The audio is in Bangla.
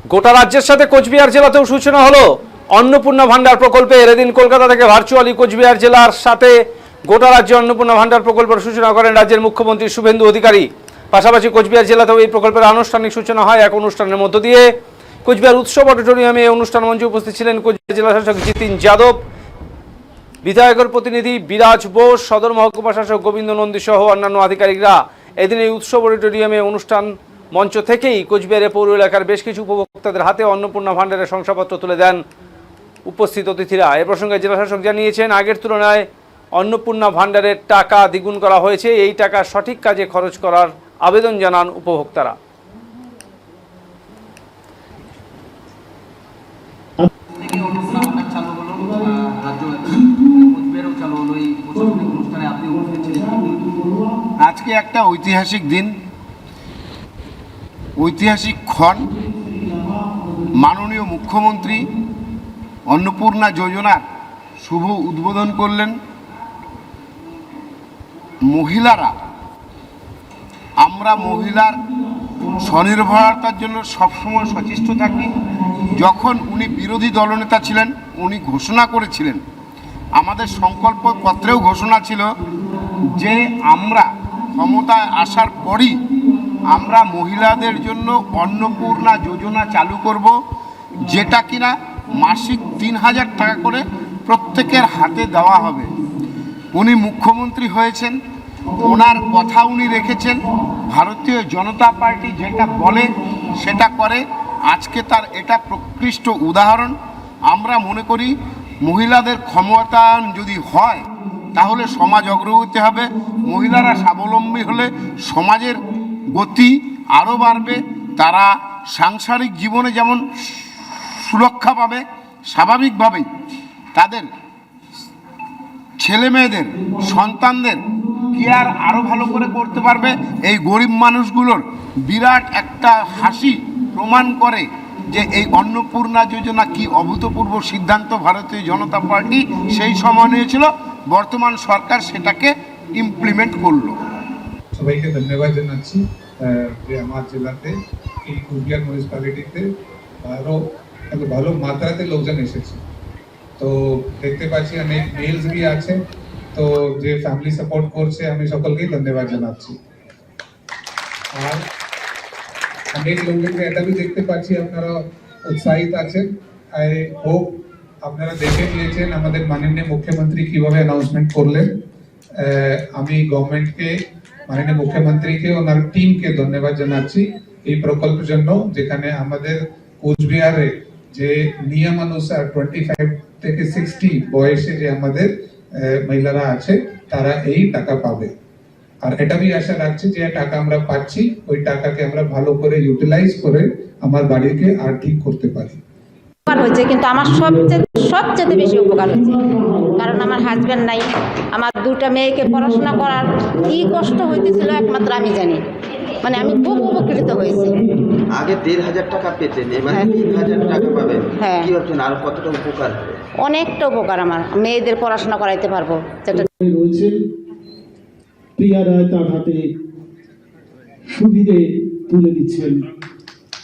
গোটা রাজ্যের সাথে কোচবিহার জেলাতেও সূচনা হলো অন্নপূর্ণা ভান্ডার প্রকল্পের। এদিন কলকাতা থেকে ভার্চুয়ালি কোচবিহার জেলার সাথে গোটা রাজ্যে অন্নপূর্ণা ভান্ডার প্রকল্পের সূচনা করেন রাজ্যের মুখ্যমন্ত্রী শুভেন্দু অধিকারী। পাশাপাশি কোচবিহার জেলাতেও এই প্রকল্পের আনুষ্ঠানিক সূচনা হয় এক অনুষ্ঠানের মধ্য দিয়ে। কোচবিহার উৎসব অডিটোরিয়ামে এই অনুষ্ঠান মঞ্চে উপস্থিত ছিলেন কোচবিহার জেলা শাসক জিতিন যাদব, বিধায়কের প্রতিনিধি বিরাজ বোস, সদর মহকুমা শাসক গোবিন্দ নন্দী সহ অন্যান্য আধিকারিকরা। এদিন এই উৎসব অডিটোরিয়ামে অনুষ্ঠান মঞ্চ থেকেই কোচবিহারের পৌর এলাকার বেশ কিছু উপভোক্তাদের হাতে অন্নপূর্ণা ভান্ডারের শংসাপত্র তুলে দেন উপস্থিত অতিথিরা। এ প্রসঙ্গে জেলাশাসক জানিয়েছেন, আগের তুলনায় অন্নপূর্ণা ভান্ডারের টাকা দ্বিগুণ করা হয়েছে। এই টাকা সঠিক কাজে খরচ করার আবেদন জানান উপভোক্তারা। আজকে একটা ঐতিহাসিক দিন, ঐতিহাসিক ক্ষণ। মাননীয় মুখ্যমন্ত্রী অন্নপূর্ণা যোজনার শুভ উদ্বোধন করলেন। মহিলারা, আমরা মহিলার স্বনির্ভরতার জন্য সবসময় সচেষ্ট থাকি। যখন উনি বিরোধী দলনেতা ছিলেন, উনি ঘোষণা করেছিলেন, আমাদের সংকল্প পত্রেও ঘোষণা ছিল যে আমরা ক্ষমতায় আসার পরই আমরা মহিলাদের জন্য অন্নপূর্ণা যোজনা চালু করব, যেটা কিনা মাসিক ৩,০০০ টাকা করে প্রত্যেকের হাতে দেওয়া হবে। উনি মুখ্যমন্ত্রী হয়েছেন, ওনার কথা উনি রেখেছেন। ভারতীয় জনতা পার্টি যেটা বলে সেটা করে। আজকে তার এটা প্রকৃষ্ট উদাহরণ। আমরা মনে করি মহিলাদের ক্ষমতায়ন যদি হয় তাহলে সমাজ অগ্রগতি হবে। মহিলারা স্বাবলম্বী হলে সমাজের গতি আরও বাড়বে। তারা সাংসারিক জীবনে যেমন সুরক্ষা পাবে, স্বাভাবিকভাবেই তাদের ছেলে মেয়েদের, সন্তানদের কেয়ার আরও ভালো করে করতে পারবে। এই গরিব মানুষগুলোর বিরাট একটা হাসি প্রমাণ করে যে এই অন্নপূর্ণা যোজনা কি অভূতপূর্ব সিদ্ধান্ত ভারতীয় জনতা পার্টি সেই সময় নিয়েছিল। বর্তমান সরকার সেটাকে ইমপ্লিমেন্ট করলো। সবাইকে ধন্যবাদ জানাচ্ছি যে আমার জেলাতে এই কোচবিহার মিউনিসিপ্যালিটিতে আরও এত ভালো মাত্রাতে লোকজন এসেছে। তো দেখতে পাচ্ছি অনেক মেলস भी আছে, তো যে ফ্যামিলি সাপোর্ট করছে আমি সকলকেই ধন্যবাদ জানাচ্ছি। আর অনেক লোকজনকে এটা भी দেখতে পাচ্ছি আপনারা উৎসাহিত আছেন। আই হোপ আপনারা দেখে নিয়েছেন আমাদের মাননীয় মুখ্যমন্ত্রী কিভাবে অ্যানাউন্সমেন্ট করলেন। আমি গভর্নমেন্টকে, মাননীয় মুখ্যমন্ত্রীকে, ওনার টিমকে ধন্যবাদ জানাচ্ছি এই প্রকল্পের জন্য, যেখানে আমাদের কোচবিহারে যে নিয়মানুসার 25 থেকে 60 বয়সে যে আমাদের মহিলারা আছে তারা এই টাকা পাবে। আর এটা भी আশা রাখছি যে টাকা আমরা পাচ্ছি ওই টাকাকে আমরা ভালো করে ইউটিলাইজ করে আমার বাড়িকে আর ঠিক করতে পারি। উপকার হয়েছে, কিন্তু আমার সবচেয়ে বেশি উপকার হয়েছে, কারণ আমার হাজব্যান্ড নাই। আমার দুটা মেয়েকে পড়াশোনা করার কি কষ্ট হইতেছিল একমাত্র আমি জানি। মানে আমি খুব উপকৃত হয়েছি। আগে 1,500 টাকা পেতেন, এবার 3,000 টাকা পাবেন। হ্যাঁ, কি ভাবছেন আর কতটা উপকার হবে? অনেকটা উপকার। আমার মেয়েদের পড়াশোনা করাইতে পারবো। রয়েছে প্রিয়া রায় তার হাতে সুবিধে তুলে দিচ্ছেন।